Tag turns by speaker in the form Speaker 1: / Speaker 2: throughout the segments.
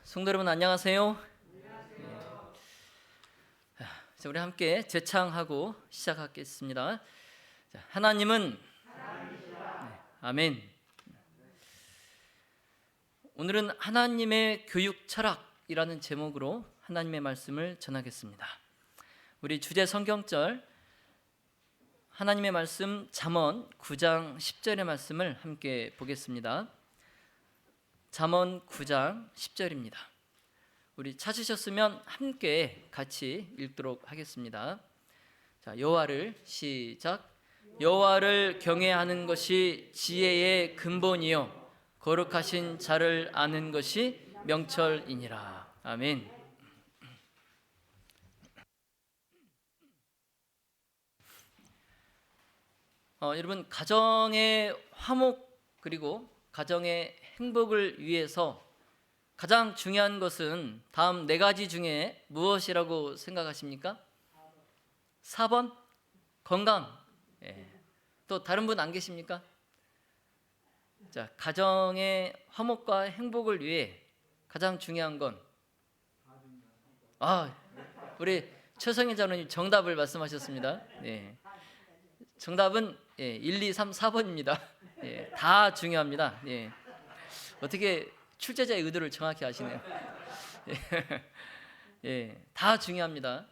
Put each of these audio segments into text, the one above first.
Speaker 1: 성도 여러분 안녕하세요. 자, 우리 함께 제창하고 시작하겠습니다. 자, 하나님은 아멘. 오늘은 하나님의 교육 철학이라는 제목으로 하나님의 말씀을 전하겠습니다. 우리 주제 성경절 하나님의 말씀 잠언 9장 10절의 말씀을 함께 보겠습니다. 잠언 9장 10절입니다. 우리 찾으셨으면 함께 같이 읽도록 하겠습니다. 자, 여호와를 시작. 여호와를 경외하는 것이 지혜의 근본이요 거룩하신 자를 아는 것이 명철이니라. 아멘. 여러분, 가정의 화목 그리고 가정의 행복을 위해서 가장 중요한 것은 다음 네 가지 중에 무엇이라고 생각하십니까? 4번 건강. 또 다른 분 안 계십니까? 자, 가정의 화목과 행복을 위해 가장 중요한 건 우리 최성희 장로님 정답을 말씀하셨습니다. 정답은 1, 2, 3, 4번입니다. 다 중요합니다. 어떻게 출제자의 의도를 정확히 아시네요. 다 중요합니다.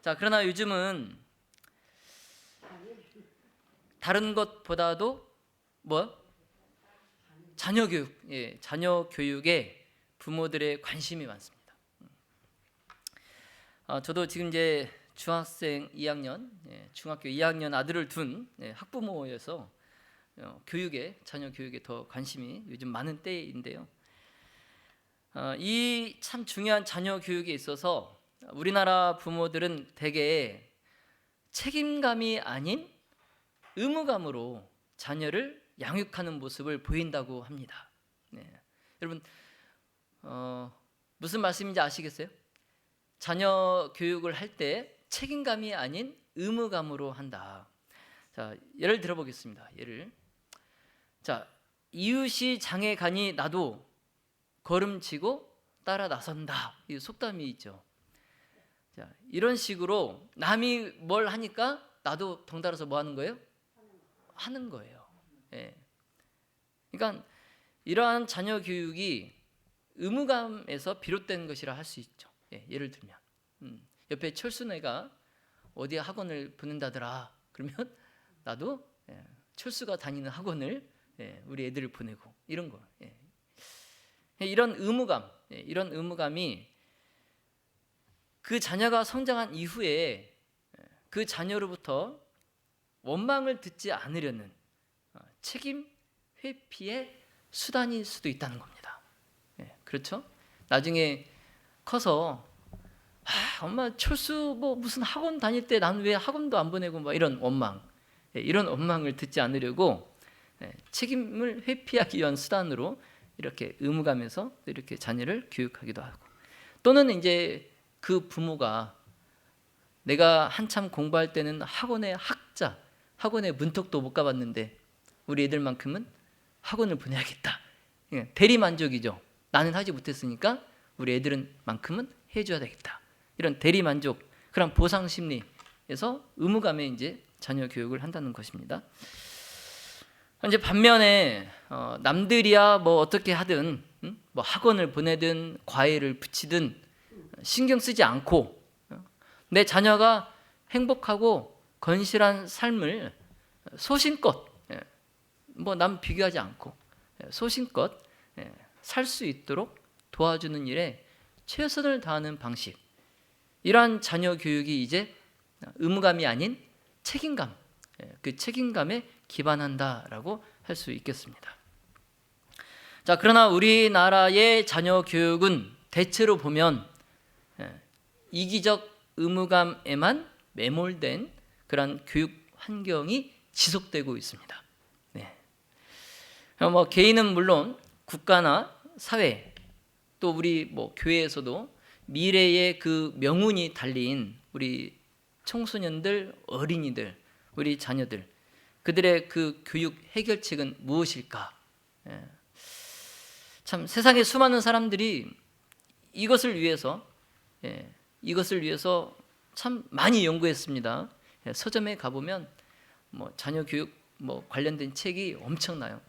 Speaker 1: 자, 그러나 요즘은 다른 것보다도 자녀 교육, 자녀 교육에 부모들의 관심이 많습니다. 저도 지금 이제 중학생 2학년, 중학교 2학년 아들을 둔 학부모여서 교육에, 자녀 교육에 더 관심이 요즘 많은 때인데요. 이 참 중요한 자녀 교육에 있어서 우리나라 부모들은 대개 책임감이 아닌 의무감으로 자녀를 양육하는 모습을 보인다고 합니다. 여러분, 무슨 말씀인지 아시겠어요? 자녀 교육을 할 때 책임감이 아닌 의무감으로 한다. 자, 예를 들어보겠습니다. 자, 이웃이 장에 가니 나도 걸음치고 따라 나선다. 이 속담이 있죠. 자, 이런 식으로 남이 뭘 하니까 나도 덩달아서 뭐 하는 거예요? 하는 거예요. 그러니까 이러한 자녀 교육이 의무감에서 비롯된 것이라 할 수 있죠. 예를 들면 옆에 철수네가 어디 학원을 보낸다더라. 그러면 나도 철수가 다니는 학원을 우리 애들을 보내고 이런 거. 이런 의무감, 이런 의무감이 그 자녀가 성장한 이후에 그 자녀로부터 원망을 듣지 않으려는 책임 회피의 수단일 수도 있다는 겁니다. 그렇죠? 나중에 커서 엄마 철수 무슨 학원 다닐 때 난 왜 학원도 안 보내고 이런 원망, 이런 원망을 듣지 않으려고 책임을 회피하기 위한 수단으로 이렇게 의무감에서 이렇게 자녀를 교육하기도 하고, 또는 이제 그 부모가 내가 한참 공부할 때는 학원의 학자, 학원의 문턱도 못 가봤는데 우리 애들만큼은 학원을 보내야겠다. 대리만족이죠. 나는 하지 못했으니까 우리 애들만큼은 해줘야 되겠다. 이런 대리만족, 그런 보상심리에서 의무감에 이제 자녀 교육을 한다는 것입니다. 이제 반면에 남들이야 어떻게 하든 학원을 보내든 과외를 붙이든 신경 쓰지 않고 내 자녀가 행복하고 건실한 삶을 소신껏 남 비교하지 않고 소신껏 살 수 있도록 도와주는 일에 최선을 다하는 방식, 이러한 자녀 교육이 이제 의무감이 아닌 책임감, 그 책임감에 기반한다라고 할 수 있겠습니다. 자, 그러나 우리나라의 자녀 교육은 대체로 보면 이기적 의무감에만 매몰된 그런 교육 환경이 지속되고 있습니다. 개인은 물론 국가나 사회, 또 우리 교회에서도 미래의 그 명운이 달린 우리 청소년들, 어린이들, 우리 자녀들, 그들의 그 교육 해결책은 무엇일까? 참 세상에 수많은 사람들이 이것을 위해서 이것을 위해서 참 많이 연구했습니다. 서점에 가보면 뭐 자녀 교육 뭐 관련된 책이 엄청나요.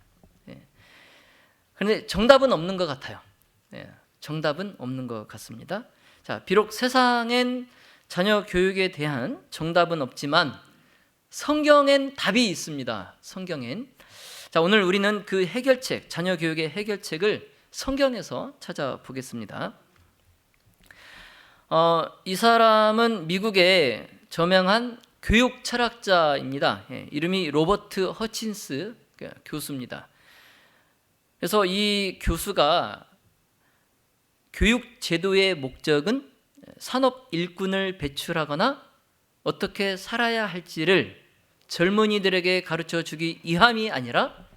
Speaker 1: 그런데 정답은 없는 것 같아요. 정답은 없는 것 같습니다. 자, 비록 세상엔 자녀 교육에 대한 정답은 없지만 성경엔 답이 있습니다. 성경엔. 자, 오늘 우리는 그 해결책, 자녀 교육의 해결책을 성경에서 찾아보겠습니다. 이 사람은 미국의 저명한 교육 철학자입니다. 이름이 로버트 허친스 교수입니다. 그래서 이 교수가 교육 제도의 목적은 산업 일꾼을 배출하거나 어떻게 살아야 할지를 젊은이들에게 가르쳐 주기 위함이 아니라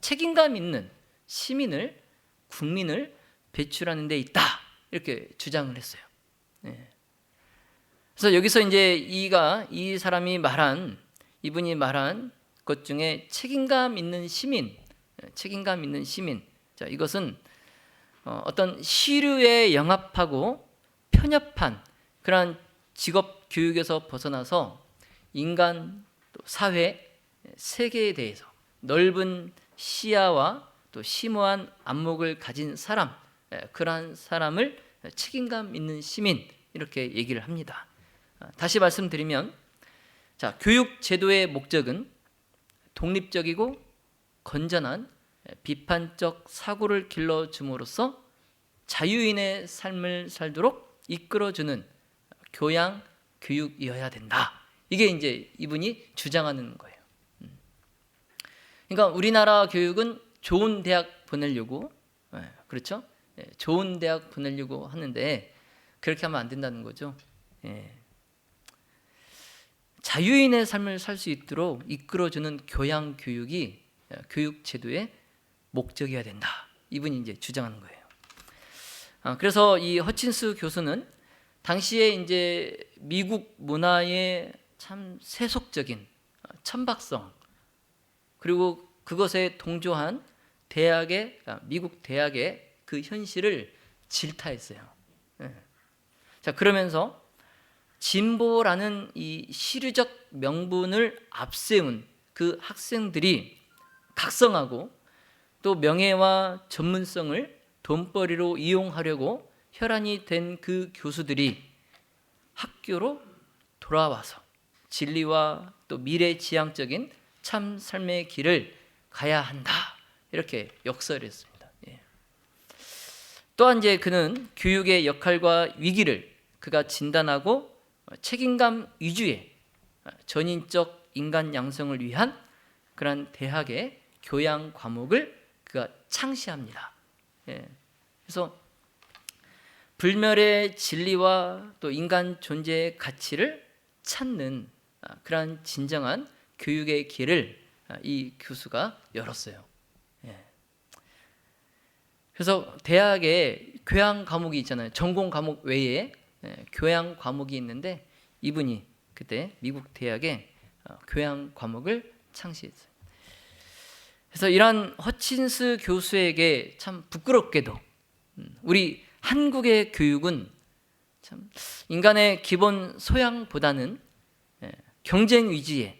Speaker 1: 책임감 있는 시민을, 국민을 배출하는 데 있다, 이렇게 주장을 했어요. 그래서 여기서 이제 이분이 말한 것 중에 책임감 있는 시민. 자, 이것은 어떤 시류에 영합하고 편협한 그러한 직업 교육에서 벗어나서 인간, 또 사회, 세계에 대해서 넓은 시야와 또 심오한 안목을 가진 사람, 그러한 사람을 책임감 있는 시민, 이렇게 얘기를 합니다. 다시 말씀드리면, 자, 교육 제도의 목적은 독립적이고 건전한 비판적 사고를 길러줌으로써 자유인의 삶을 살도록 이끌어주는 교양, 교육이어야 된다. 이게 이제 이분이 주장하는 거예요. 그러니까 우리나라 교육은 좋은 대학 보내려고, 그렇죠? 좋은 대학 보내려고 하는데 그렇게 하면 안 된다는 거죠. 자유인의 삶을 살 수 있도록 이끌어주는 교양, 교육이 교육 제도의 목적이어야 된다. 이분이 이제 주장하는 거예요. 그래서 이 허친스 교수는 당시에 이제 미국 문화의 참 세속적인 천박성, 그리고 그것에 동조한 미국 대학의 그 현실을 질타했어요. 자, 그러면서 진보라는 이 시류적 명분을 앞세운 그 학생들이 각성하고 또 명예와 전문성을 돈벌이로 이용하려고 혈안이 된 그 교수들이 학교로 돌아와서 진리와 또 미래지향적인 참 삶의 길을 가야 한다, 이렇게 역설했습니다. 또한 이제 그는 교육의 역할과 위기를 그가 진단하고 책임감 위주의 전인적 인간 양성을 위한 그러한 대학의 교양 과목을 그가 창시합니다. 그래서 불멸의 진리와 또 인간 존재의 가치를 찾는 그러한 진정한 교육의 길을 이 교수가 열었어요. 그래서 대학에 교양 과목이 있잖아요. 전공 과목 외에 교양 과목이 있는데 이분이 그때 미국 대학에 교양 과목을 창시했어요. 그래서 이러한 허친스 교수에게 참 부끄럽게도 우리 한국의 교육은 참 인간의 기본 소양보다는 경쟁 위주의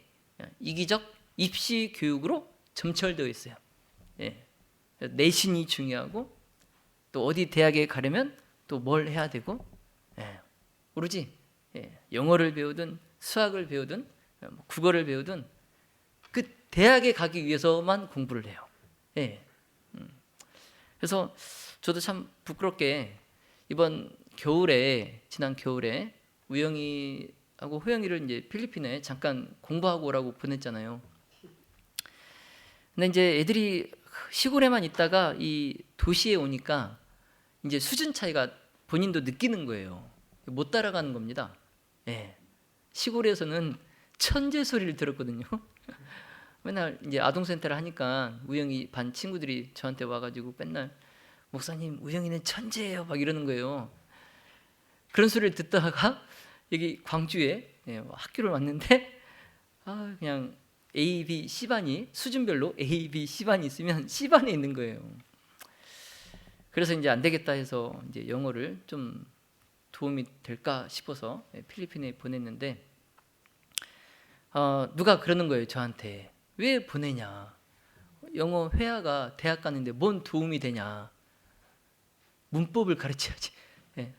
Speaker 1: 이기적 입시 교육으로 점철되어 있어요. 내신이 중요하고 또 어디 대학에 가려면 또 뭘 해야 되고, 오로지 영어를 배우든 수학을 배우든 국어를 배우든 그 대학에 가기 위해서만 공부를 해요. 그래서 저도 참 부끄럽게 지난 겨울에 우영이하고 호영이를 이제 필리핀에 잠깐 공부하고 오라고 보냈잖아요. 근데 이제 애들이 시골에만 있다가 이 도시에 오니까 이제 수준 차이가 본인도 느끼는 거예요. 못 따라가는 겁니다. 시골에서는 천재 소리를 들었거든요. 맨날 이제 아동센터를 하니까 우영이 반 친구들이 저한테 와가지고 맨날 목사님, 우영이는 천재예요, 막 이러는 거예요. 그런 소리를 듣다가 여기 광주에 학교를 왔는데 그냥 A, B, C반이 수준별로 A, B, C반이 있으면 C반에 있는 거예요. 그래서 이제 안 되겠다 해서 이제 영어를 좀 도움이 될까 싶어서 필리핀에 보냈는데 누가 그러는 거예요 저한테. 왜 보내냐, 영어 회화가 대학 가는데 뭔 도움이 되냐, 문법을 가르쳐야지.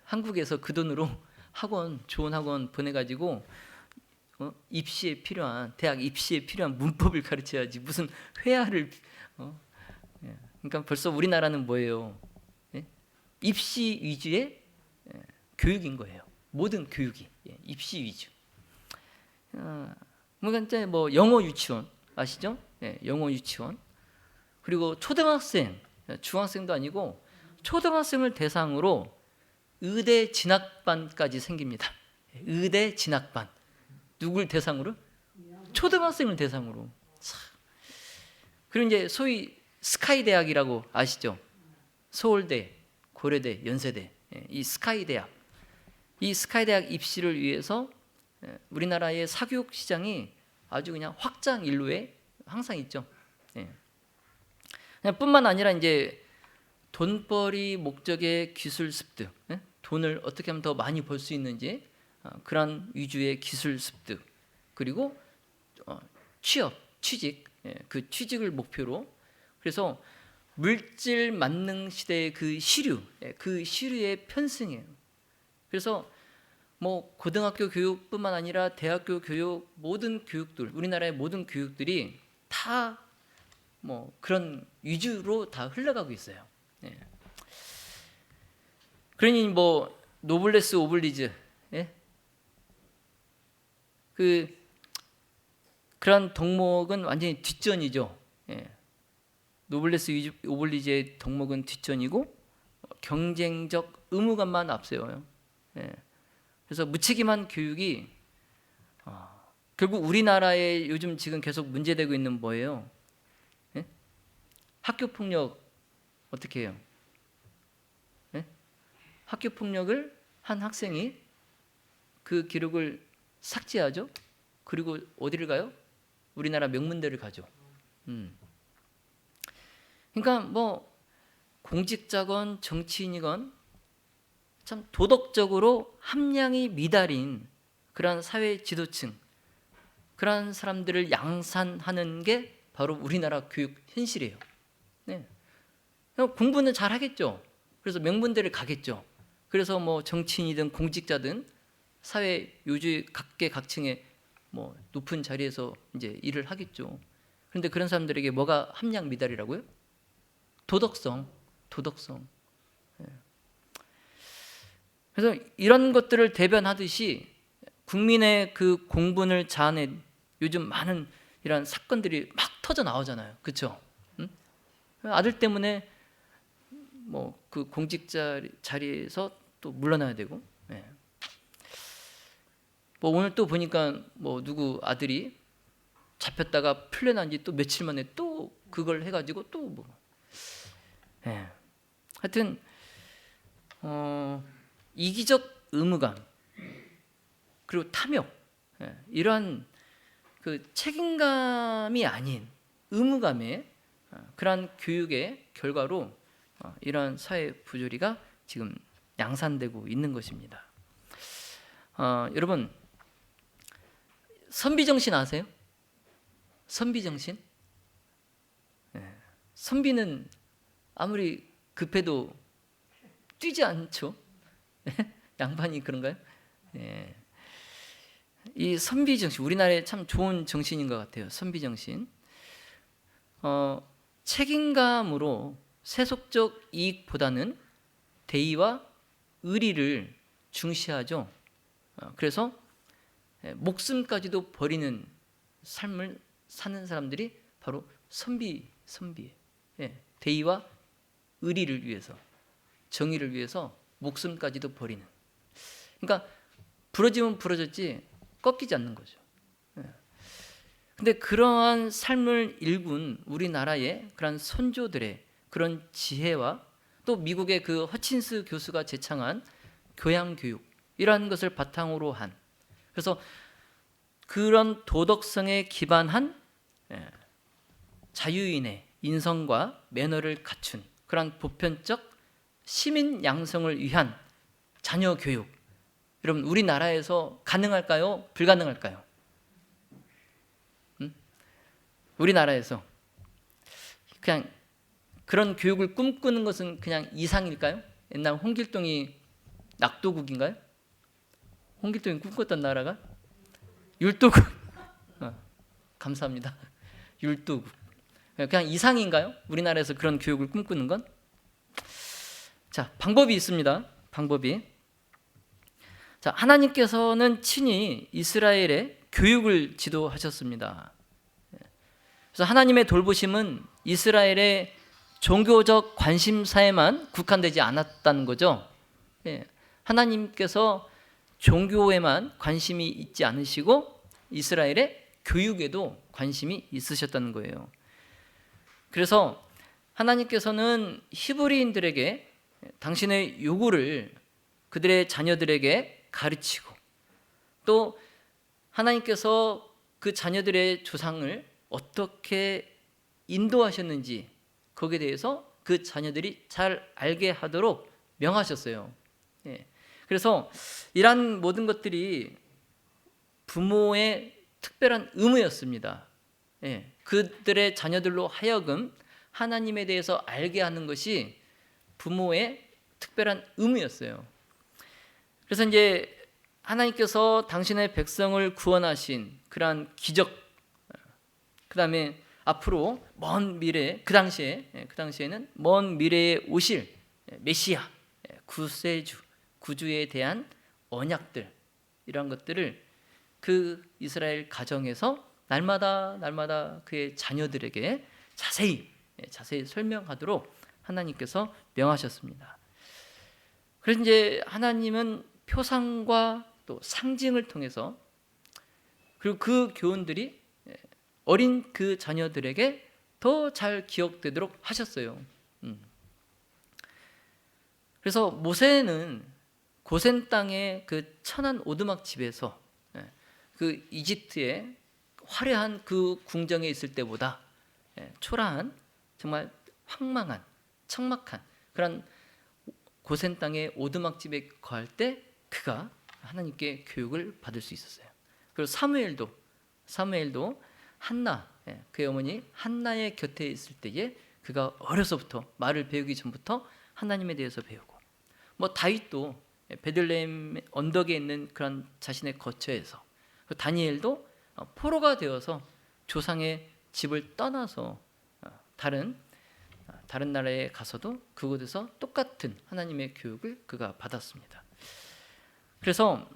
Speaker 1: 한국에서 그 돈으로 학원, 좋은 학원 보내가지고 입시에 필요한, 대학 입시에 필요한 문법을 가르쳐야지 무슨 회화를. 그러니까 벌써 우리나라는 뭐예요? 입시 위주의 교육인 거예요. 모든 교육이 입시 위주. 그러니까 뭐 영어 유치원 아시죠? 영어 유치원. 그리고 초등학생, 중학생도 아니고 초등학생을 대상으로 의대 진학반까지 생깁니다. 의대 진학반. 누굴 대상으로? 초등학생을 대상으로. 그리고 이제 소위 스카이 대학이라고 아시죠? 서울대, 고려대, 연세대, 이 스카이 대학. 이 스카이 대학 입시를 위해서 우리나라의 사교육 시장이 아주 그냥 확장일로에 항상 있죠. 뿐만 아니라 이제 돈벌이 목적의 기술 습득, 돈을 어떻게 하면 더 많이 벌 수 있는지 그런 위주의 기술 습득, 그리고 취업, 취직, 그 취직을 목표로. 그래서 물질 만능 시대의 그 시류, 그 시류의 편승이에요. 그래서 뭐 고등학교 교육뿐만 아니라 대학교 교육, 모든 교육들, 우리나라의 모든 교육들이 다 뭐 그런 위주로 다 흘러가고 있어요. 그러니 뭐 노블레스 오블리주, 그런 덕목은 완전히 뒷전이죠. 노블레스 오블리주의 덕목은 뒷전이고 경쟁적 의무감만 앞서요. 그래서 무책임한 교육이 결국 우리나라에 요즘 지금 계속 문제되고 있는 뭐예요? 학교 폭력 어떻게 해요? 학교 폭력을 한 학생이 그 기록을 삭제하죠. 그리고 어디를 가요? 우리나라 명문대를 가죠. 그러니까 뭐 공직자건 정치인이건 참 도덕적으로 함량이 미달인 그러한 사회 지도층, 그러한 사람들을 양산하는 게 바로 우리나라 교육 현실이에요. 공부는 잘 하겠죠. 그래서 명문대를 가겠죠. 그래서 뭐 정치인이든 공직자든 사회 요주 각계각층의 뭐 높은 자리에서 이제 일을 하겠죠. 그런데 그런 사람들에게 뭐가 함량 미달이라고요? 도덕성. 그래서 이런 것들을 대변하듯이 국민의 그 공분을 자아낸 요즘 많은 이런 사건들이 막 터져 나오잖아요. 그렇죠? 아들 때문에 뭐 그 공직자 자리에서 또 물러나야 되고, 뭐 오늘 또 보니까 뭐 누구 아들이 잡혔다가 풀려난 지 또 며칠 만에 또 그걸 해가지고 또 뭐, 하여튼 이기적 의무감 그리고 탐욕, 이러한 그 책임감이 아닌 의무감의 그러한 교육의 결과로 이러한 사회 부조리가 지금 양산되고 있는 것입니다. 여러분 선비정신 아세요? 선비정신? 선비는 아무리 급해도 뛰지 않죠. 양반이 그런가요? 이 선비정신, 우리나라에 참 좋은 정신인 것 같아요. 선비정신. 책임감으로 세속적 이익보다는 대의와 의리를 중시하죠. 그래서 목숨까지도 버리는 삶을 사는 사람들이 바로 선비예요. 대의와 의리를 위해서, 정의를 위해서 목숨까지도 버리는. 그러니까 부러지면 부러졌지 꺾이지 않는 거죠. 근데 그러한 삶을 일군 우리나라의 그런 선조들의 그런 지혜와 또 미국의 그 허친스 교수가 제창한 교양교육, 이러한 것을 바탕으로 한, 그래서 그런 도덕성에 기반한 자유인의 인성과 매너를 갖춘 그런 보편적 시민 양성을 위한 자녀 교육, 여러분 우리나라에서 가능할까요? 불가능할까요? 우리나라에서 그냥 그런 교육을 꿈꾸는 것은 그냥 이상일까요? 옛날 홍길동이 낙도국인가요? 홍길동이 꿈꿨던 나라가 율도국. 감사합니다. 율도국. 그냥 이상인가요? 우리나라에서 그런 교육을 꿈꾸는 건? 자, 방법이 있습니다. 방법이. 자, 하나님께서는 친히 이스라엘의 교육을 지도하셨습니다. 그래서 하나님의 돌보심은 이스라엘의 종교적 관심사에만 국한되지 않았다는 거죠. 하나님께서 종교에만 관심이 있지 않으시고 이스라엘의 교육에도 관심이 있으셨다는 거예요. 그래서 하나님께서는 히브리인들에게 당신의 요구를 그들의 자녀들에게 가르치고, 또 하나님께서 그 자녀들의 조상을 어떻게 인도하셨는지 거기에 대해서 그 자녀들이 잘 알게 하도록 명하셨어요. 그래서 이러한 모든 것들이 부모의 특별한 의무였습니다. 그들의 자녀들로 하여금 하나님에 대해서 알게 하는 것이 부모의 특별한 의무였어요. 그래서 이제 하나님께서 당신의 백성을 구원하신 그러한 기적, 그 다음에 앞으로 먼 미래, 그 당시에는 먼 미래에 오실 메시아, 구세주, 구주에 대한 언약들, 이런 것들을 그 이스라엘 가정에서 날마다 그의 자녀들에게 자세히 설명하도록 하나님께서 명하셨습니다. 그래서 이제 하나님은 표상과 또 상징을 통해서, 그리고 그 교훈들이 어린 그 자녀들에게 더 잘 기억되도록 하셨어요. 그래서 모세는 고센 땅의 그 천한 오두막 집에서 그 이집트의 화려한 그 궁정에 있을 때보다 초라한, 정말 황망한, 척막한 그런 고센 땅의 오두막 집에 거할 때 그가 하나님께 교육을 받을 수 있었어요. 그리고 사무엘도 한나, 그의 어머니 한나의 곁에 있을 때에 그가 어려서부터, 말을 배우기 전부터 하나님에 대해서 배우고, 뭐 다윗도 베들레헴 언덕에 있는 그런 자신의 거처에서, 다니엘도 포로가 되어서 조상의 집을 떠나서 다른 나라에 가서도 그곳에서 똑같은 하나님의 교육을 그가 받았습니다. 그래서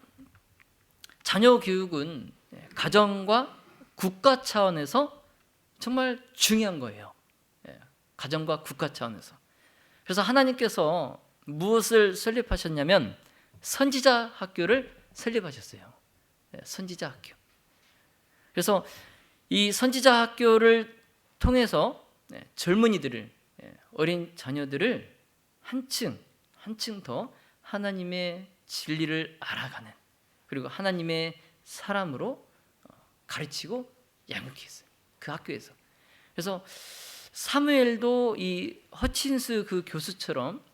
Speaker 1: 자녀 교육은 가정과 국가 차원에서 정말 중요한 거예요. 가정과 국가 차원에서. 그래서 하나님께서 무엇을 설립하셨냐면 선지자 학교를 설립하셨어요. 선지자 학교. 그래서 이 선지자 학교를 통해서 젊은이들을, 어린 자녀들을 한층 더 하나님의 진리를 알아가는, 그리고 하나님의 사람으로 가르치고 양육했어요. 그 학교에서. 그래서 사무엘도 이 허친스 그 교수처럼,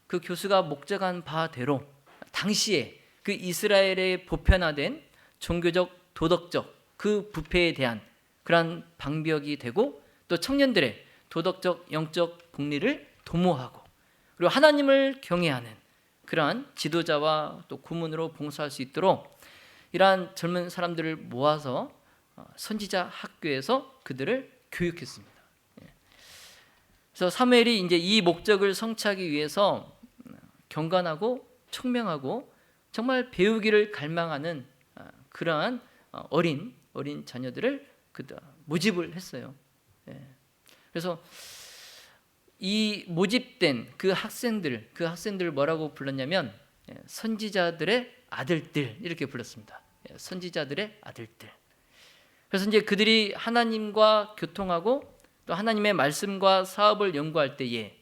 Speaker 1: 그 교수가 목적한 바대로 당시에 그 이스라엘에 보편화된 종교적, 도덕적 그 부패에 대한 그러한 방벽이 되고, 또 청년들의 도덕적, 영적 복리를 도모하고, 그리고 하나님을 경외하는 그러한 지도자와 또 고문으로 봉사할 수 있도록 이러한 젊은 사람들을 모아서 선지자 학교에서 그들을 교육했습니다. 그래서 사무엘이 이제 이 목적을 성취하기 위해서 경건하고 총명하고 정말 배우기를 갈망하는 그러한 어린 자녀들을 모집을 했어요. 그래서 이 모집된 그 학생들을 뭐라고 불렀냐면 선지자들의 아들들, 이렇게 불렀습니다. 선지자들의 아들들. 그래서 이제 그들이 하나님과 교통하고 또 하나님의 말씀과 사업을 연구할 때에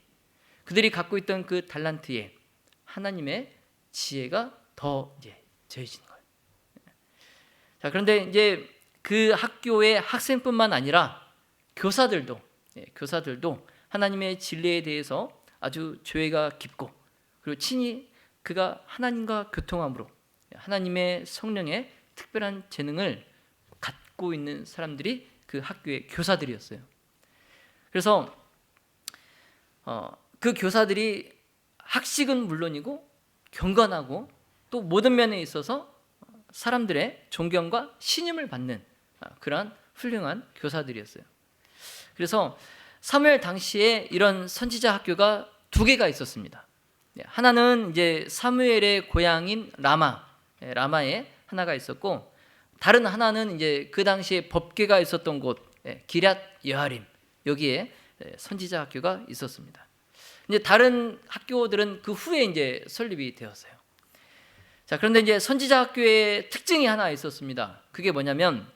Speaker 1: 그들이 갖고 있던 그 달란트에 하나님의 지혜가 더 이제 더해지는 거예요. 자, 그런데 이제 그 학교의 학생뿐만 아니라 교사들도 하나님의 진리에 대해서 아주 조예가 깊고, 그리고 친히 그가 하나님과 교통함으로 하나님의 성령의 특별한 재능을 갖고 있는 사람들이 그 학교의 교사들이었어요. 그래서 그 교사들이 학식은 물론이고 경건하고 또 모든 면에 있어서 사람들의 존경과 신임을 받는 그러한 훌륭한 교사들이었어요. 그래서 사무엘 당시에 이런 선지자 학교가 두 개가 있었습니다. 하나는 이제 사무엘의 고향인 라마에 하나가 있었고, 다른 하나는 이제 그 당시에 법궤가 있었던 곳 기럇 여아림, 여기에 선지자 학교가 있었습니다. 이제 다른 학교들은 그 후에 이제 설립이 되었어요. 자, 그런데 이제 선지자 학교의 특징이 하나 있었습니다. 그게 뭐냐면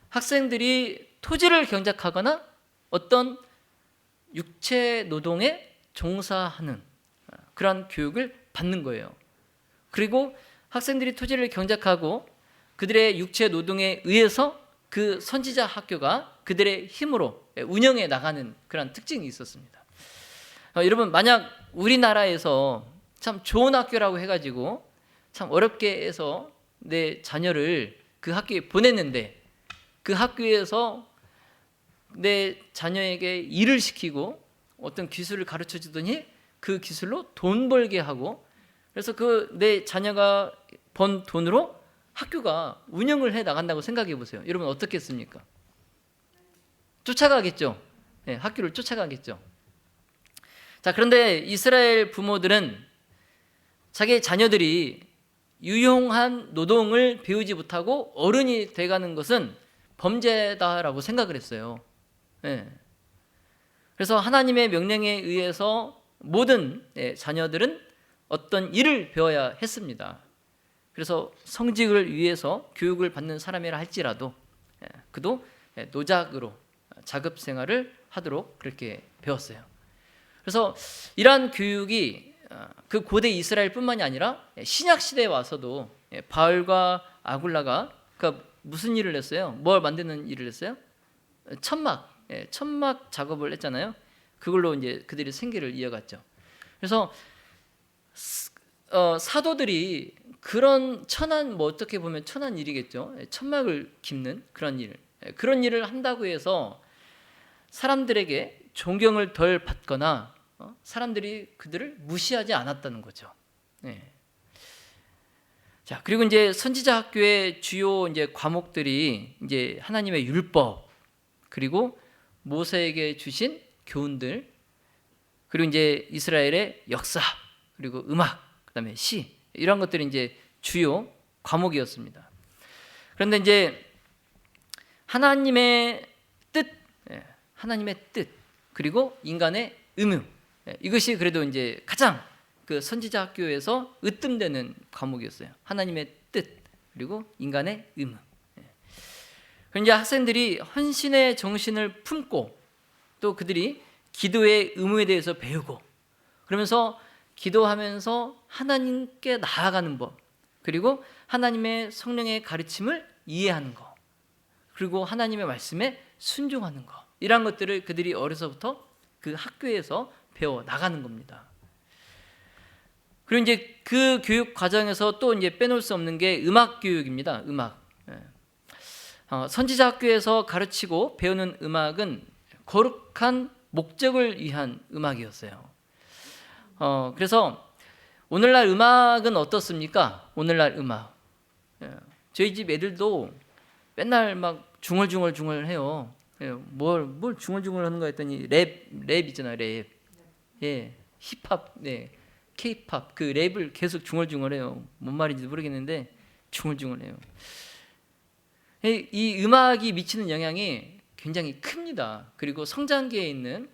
Speaker 1: 학생들이 토지를 경작하거나 어떤 육체 노동에 종사하는 그런 교육을 받는 거예요. 그리고 학생들이 토지를 경작하고 그들의 육체 노동에 의해서 그 선지자 학교가 그들의 힘으로 운영해 나가는 그런 특징이 있었습니다. 여러분, 만약 우리나라에서 참 좋은 학교라고 해가지고 참 어렵게 해서 내 자녀를 그 학교에 보냈는데, 그 학교에서 내 자녀에게 일을 시키고 어떤 기술을 가르쳐 주더니 그 기술로 돈 벌게 하고, 그래서 그 내 자녀가 번 돈으로 학교가 운영을 해 나간다고 생각해 보세요. 여러분 어떻겠습니까? 쫓아가겠죠. 네, 학교를 쫓아가겠죠. 자, 그런데 이스라엘 부모들은 자기 자녀들이 유용한 노동을 배우지 못하고 어른이 돼가는 것은 범죄다라고 생각을 했어요. 네. 그래서 하나님의 명령에 의해서 모든 자녀들은 어떤 일을 배워야 했습니다. 그래서 성직을 위해서 교육을 받는 사람이라 할지라도 그도 노작으로 작업 생활을 하도록 그렇게 배웠어요. 그래서 이러한 교육이 그 고대 이스라엘뿐만이 아니라 신약 시대에 와서도 바울과 아굴라가 무슨 일을 했어요? 뭘 만드는 일을 했어요? 천막 작업을 했잖아요. 그걸로 이제 그들이 생계를 이어갔죠. 그래서 사도들이 그런 천한, 어떻게 보면 천한 일이겠죠. 천막을 깁는 그런 일을 한다고 해서 사람들에게 존경을 덜 받거나 사람들이 그들을 무시하지 않았다는 거죠. 네. 자, 그리고 이제 선지자 학교의 주요 이제 과목들이 이제 하나님의 율법, 그리고 모세에게 주신 교훈들, 그리고 이제 이스라엘의 역사, 그리고 음악, 그다음에 시, 이런 것들이 이제 주요 과목이었습니다. 그런데 이제 하나님의 뜻, 그리고 인간의 의무, 이것이 그래도 이제 가장 그 선지자 학교에서 으뜸되는 과목이었어요. 하나님의 뜻, 그리고 인간의 의무. 그런데 학생들이 헌신의 정신을 품고 또 그들이 기도의 의무에 대해서 배우고, 그러면서 기도하면서 하나님께 나아가는 법, 그리고 하나님의 성령의 가르침을 이해하는 것, 그리고 하나님의 말씀에 순종하는 것, 이런 것들을 그들이 어려서부터 그 학교에서 배워 나가는 겁니다. 그리고 이제 그 교육 과정에서 또 이제 빼놓을 수 없는 게 음악 교육입니다. 음악. 선지자 학교에서 가르치고 배우는 음악은 거룩한 목적을 위한 음악이었어요. 그래서 오늘날 음악은 어떻습니까? 오늘날 음악. 저희 집 애들도 맨날 막 중얼중얼 해요. 뭘 중얼중얼 하는 거 했더니 랩 있잖아요, 랩. 예, 힙합, K-팝, 그 랩을 계속 중얼중얼해요. 뭔 말인지 모르겠는데 중얼중얼해요. 이 음악이 미치는 영향이 굉장히 큽니다. 그리고 성장기에 있는,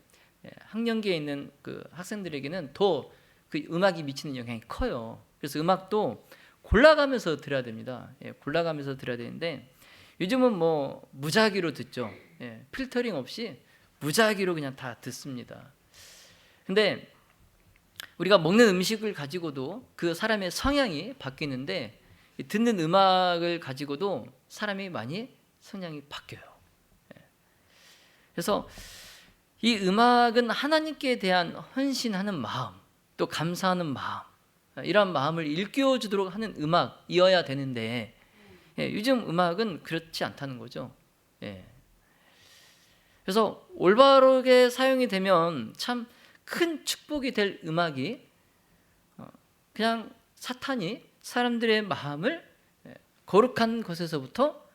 Speaker 1: 학년기에 있는 그 학생들에게는 더 그 음악이 미치는 영향이 커요. 그래서 음악도 골라가면서 들어야 됩니다. 골라가면서 들어야 되는데 요즘은 뭐 무작위로 듣죠. 필터링 없이 무작위로 그냥 다 듣습니다. 근데 우리가 먹는 음식을 가지고도 그 사람의 성향이 바뀌는데, 듣는 음악을 가지고도 사람이 많이 성향이 바뀌어요. 그래서 이 음악은 하나님께 대한 헌신하는 마음, 또 감사하는 마음, 이런 마음을 일깨워주도록 하는 음악이어야 되는데 요즘 음악은 그렇지 않다는 거죠. 그래서 올바르게 사용이 되면 참 큰 축복이 될 음악이 그냥 사탄이 사람들의 마음을 거룩한 것에서부터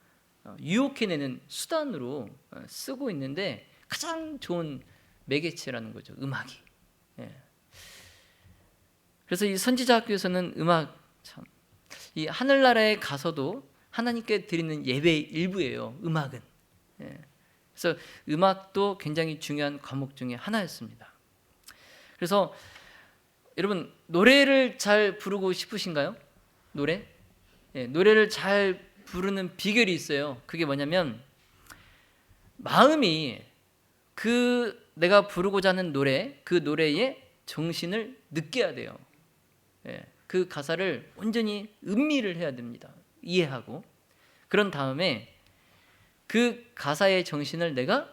Speaker 1: 유혹해내는 수단으로 쓰고 있는데 가장 좋은 매개체라는 거죠, 음악이. 그래서 이 선지자 학교에서는 음악, 참, 이 하늘나라에 가서도 하나님께 드리는 예배의 일부예요, 음악은. 그래서 음악도 굉장히 중요한 과목 중에 하나였습니다. 그래서 여러분, 노래를 잘 부르고 싶으신가요? 노래? 노래를 잘 부르는 비결이 있어요. 그게 뭐냐면 마음이 내가 부르고자 하는 노래, 그 노래의 정신을 느껴야 돼요. 그 가사를 온전히 음미를 해야 됩니다. 이해하고. 그런 다음에 그 가사의 정신을 내가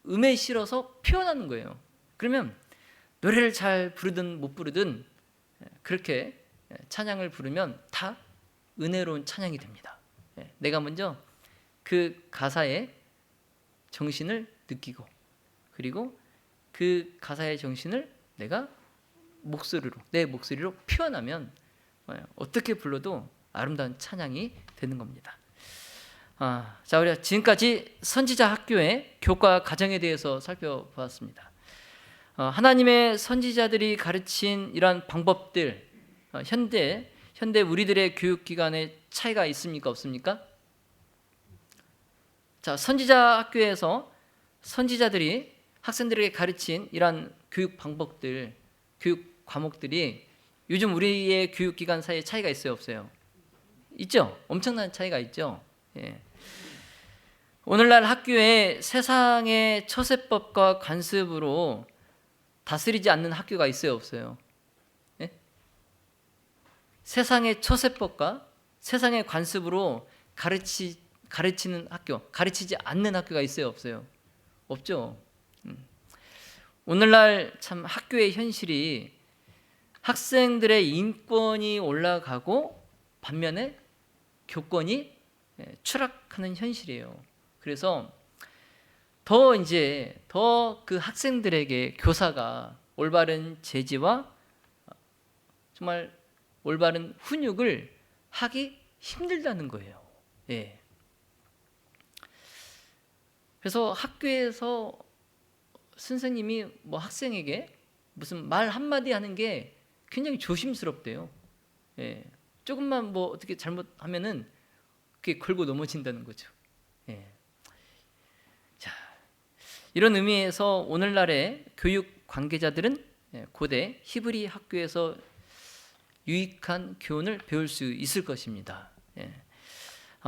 Speaker 1: 음에 실어서 표현하는 거예요. 그러면 노래를 잘 부르든 못 부르든 그렇게 찬양을 부르면 다 은혜로운 찬양이 됩니다. 내가 먼저 그 가사의 정신을 느끼고, 그리고 그 가사의 정신을 내가 내 목소리로 표현하면 어떻게 불러도 아름다운 찬양이 되는 겁니다. 자, 우리가 지금까지 선지자 학교의 교과 과정에 대해서 살펴보았습니다. 하나님의 선지자들이 가르친 이러한 방법들, 현대 우리들의 교육기관에 차이가 있습니까, 없습니까? 자, 선지자 학교에서 선지자들이 학생들에게 가르친 이러한 교육 방법들, 교육 과목들이 요즘 우리의 교육기관 사이에 차이가 있어요, 없어요? 있죠? 엄청난 차이가 있죠. 오늘날 학교에 세상의 처세법과 관습으로 다스리지 않는 학교가 있어요, 없어요? 세상의 처세법과 세상의 관습으로 가르치는 학교, 가르치지 않는 학교가 있어요, 없어요? 없죠. 오늘날 참 학교의 현실이 학생들의 인권이 올라가고 반면에 교권이 추락하는 현실이에요. 그래서 더 그 학생들에게 교사가 올바른 제지와 정말 올바른 훈육을 하기 힘들다는 거예요. 그래서 학교에서 선생님이 학생에게 무슨 말 한마디 하는 게 굉장히 조심스럽대요. 조금만 어떻게 잘못하면은 그게 걸고 넘어진다는 거죠. 자, 이런 의미에서 오늘날의 교육 관계자들은 고대 히브리 학교에서 유익한 교훈을 배울 수 있을 것입니다.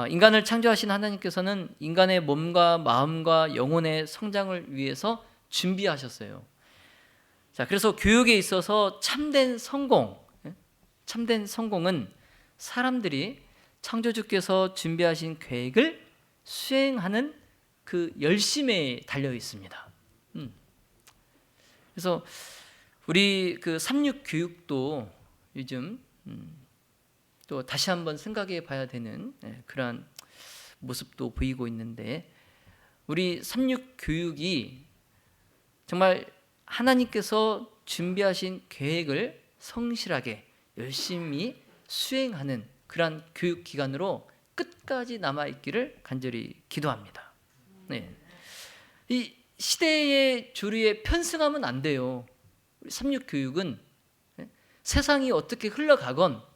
Speaker 1: 인간을 창조하신 하나님께서는 인간의 몸과 마음과 영혼의 성장을 위해서 준비하셨어요. 자, 그래서 교육에 있어서 참된 성공은 사람들이 창조주께서 준비하신 계획을 수행하는 그 열심에 달려 있습니다. 그래서 우리 그 삼육 교육도 요즘 또 다시 한번 생각해 봐야 되는 그러한 모습도 보이고 있는데, 우리 삼육 교육이 정말 하나님께서 준비하신 계획을 성실하게 열심히 수행하는 그러한 교육 기관으로 끝까지 남아 있기를 간절히 기도합니다. 이 시대의 조류에 편승하면 안 돼요. 우리 삼육 교육은 세상이 어떻게 흘러가건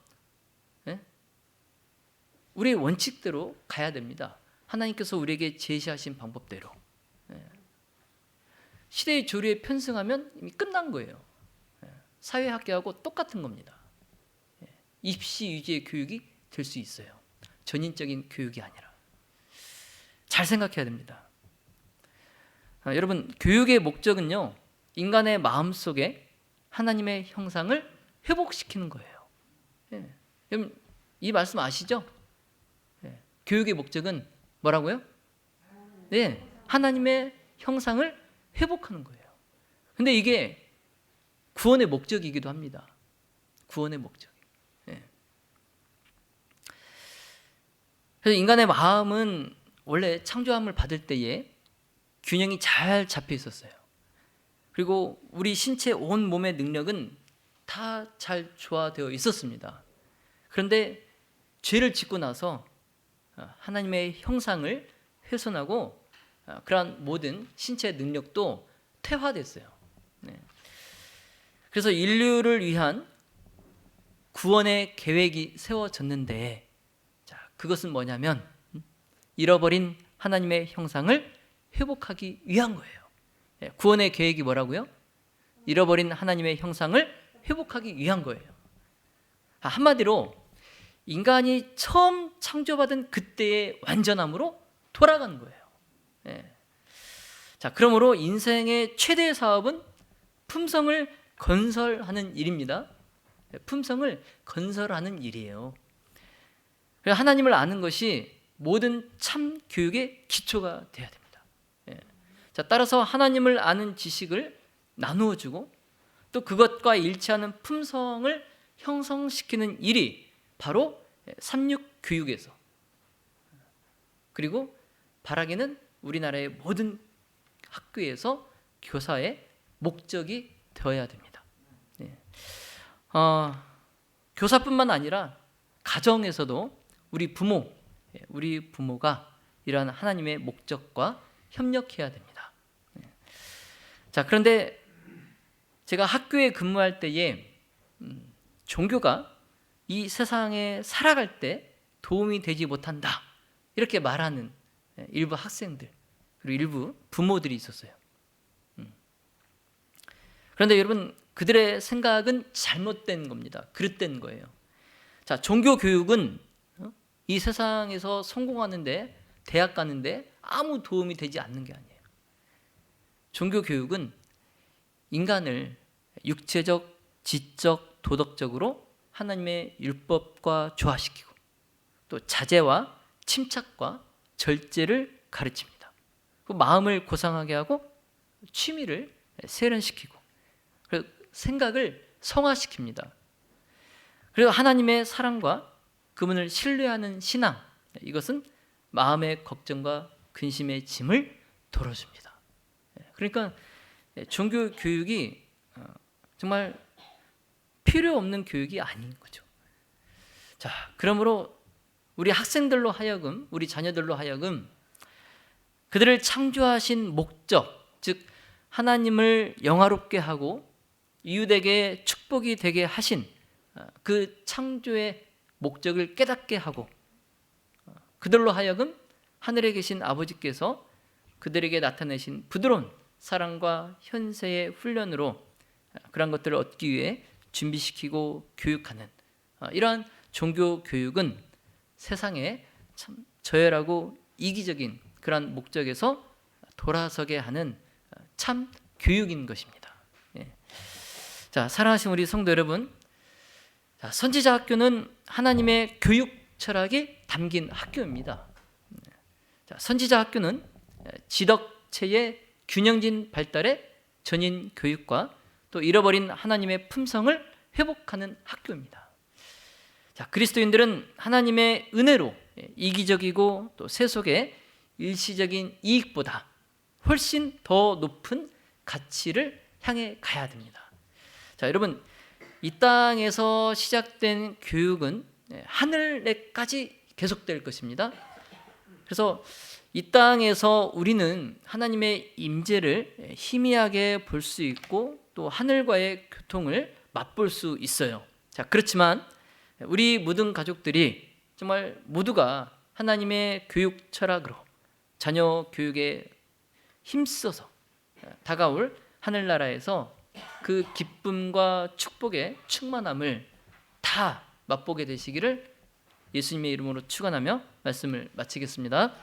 Speaker 1: 우리의 원칙대로 가야 됩니다. 하나님께서 우리에게 제시하신 방법대로. 시대의 조류에 편승하면 이미 끝난 거예요. 사회학교하고 똑같은 겁니다. 입시 위주의 교육이 될 수 있어요. 전인적인 교육이 아니라. 잘 생각해야 됩니다. 여러분, 교육의 목적은요, 인간의 마음속에 하나님의 형상을 회복시키는 거예요. 여러분, 이 말씀 아시죠? 교육의 목적은 뭐라고요? 하나님의 형상을 회복하는 거예요. 근데 이게 구원의 목적이기도 합니다. 구원의 목적. 예. 그래서 인간의 마음은 원래 창조함을 받을 때에 균형이 잘 잡혀 있었어요. 그리고 우리 신체 온 몸의 능력은 다 잘 조화되어 있었습니다. 그런데 죄를 짓고 나서 하나님의 형상을 훼손하고 그러한 모든 신체 능력도 퇴화됐어요. 네. 그래서 인류를 위한 구원의 계획이 세워졌는데, 자, 그것은 뭐냐면 잃어버린 하나님의 형상을 회복하기 위한 거예요. 구원의 계획이 뭐라고요? 잃어버린 하나님의 형상을 회복하기 위한 거예요. 한마디로 인간이 처음 창조받은 그때의 완전함으로 돌아간 거예요. 예. 자, 그러므로 인생의 최대의 사업은 품성을 건설하는 일입니다. 품성을 건설하는 일이에요. 하나님을 아는 것이 모든 참 교육의 기초가 되어야 됩니다. 예. 자, 따라서 하나님을 아는 지식을 나누어 주고 또 그것과 일치하는 품성을 형성시키는 일이 바로 삼육교육에서, 그리고 바라기는 우리나라의 모든 학교에서 교사의 목적이 되어야 됩니다. 예. 교사뿐만 아니라 가정에서도 우리 부모가 이러한 하나님의 목적과 협력해야 됩니다. 예. 자, 그런데 제가 학교에 근무할 때에 종교가 이 세상에 살아갈 때 도움이 되지 못한다, 이렇게 말하는 일부 학생들 그리고 일부 부모들이 있었어요. 그런데 여러분, 그들의 생각은 잘못된 겁니다. 그릇된 거예요. 자, 종교 교육은 이 세상에서 성공하는데, 대학 가는데 아무 도움이 되지 않는 게 아니에요. 종교 교육은 인간을 육체적, 지적, 도덕적으로 하나님의 율법과 조화시키고 또 자제와 침착과 절제를 가르칩니다. 그 마음을 고상하게 하고 취미를 세련시키고 그리고 생각을 성화시킵니다. 그리고 하나님의 사랑과 그분을 신뢰하는 신앙, 이것은 마음의 걱정과 근심의 짐을 덜어줍니다. 그러니까 종교 교육이 정말 필요 없는 교육이 아닌 거죠. 자, 그러므로 우리 학생들로 하여금, 우리 자녀들로 하여금 그들을 창조하신 목적, 즉 하나님을 영화롭게 하고 이웃에게 축복이 되게 하신 그 창조의 목적을 깨닫게 하고 그들로 하여금 하늘에 계신 아버지께서 그들에게 나타내신 부드러운 사랑과 현세의 훈련으로 그런 것들을 얻기 위해 준비시키고 교육하는 이러한 종교 교육은 세상에 참 저열하고 이기적인 그런 목적에서 돌아서게 하는 참 교육인 것입니다. 예. 자, 사랑하신 우리 성도 여러분, 자, 선지자 학교는 하나님의 교육 철학이 담긴 학교입니다. 자, 선지자 학교는 지덕체의 균형진 발달의 전인 교육과 또 잃어버린 하나님의 품성을 회복하는 학교입니다. 자, 그리스도인들은 하나님의 은혜로 이기적이고 또 세속의 일시적인 이익보다 훨씬 더 높은 가치를 향해 가야 됩니다. 자, 여러분, 이 땅에서 시작된 교육은 하늘에까지 계속될 것입니다. 그래서 이 땅에서 우리는 하나님의 임재를 희미하게 볼 수 있고 또 하늘과의 교통을 맛볼 수 있어요. 자, 그렇지만 우리 모든 가족들이 정말 모두가 하나님의 교육 철학으로 자녀 교육에 힘써서 다가올 하늘나라에서 그 기쁨과 축복의 충만함을 다 맛보게 되시기를 예수님의 이름으로 축원하며 말씀을 마치겠습니다.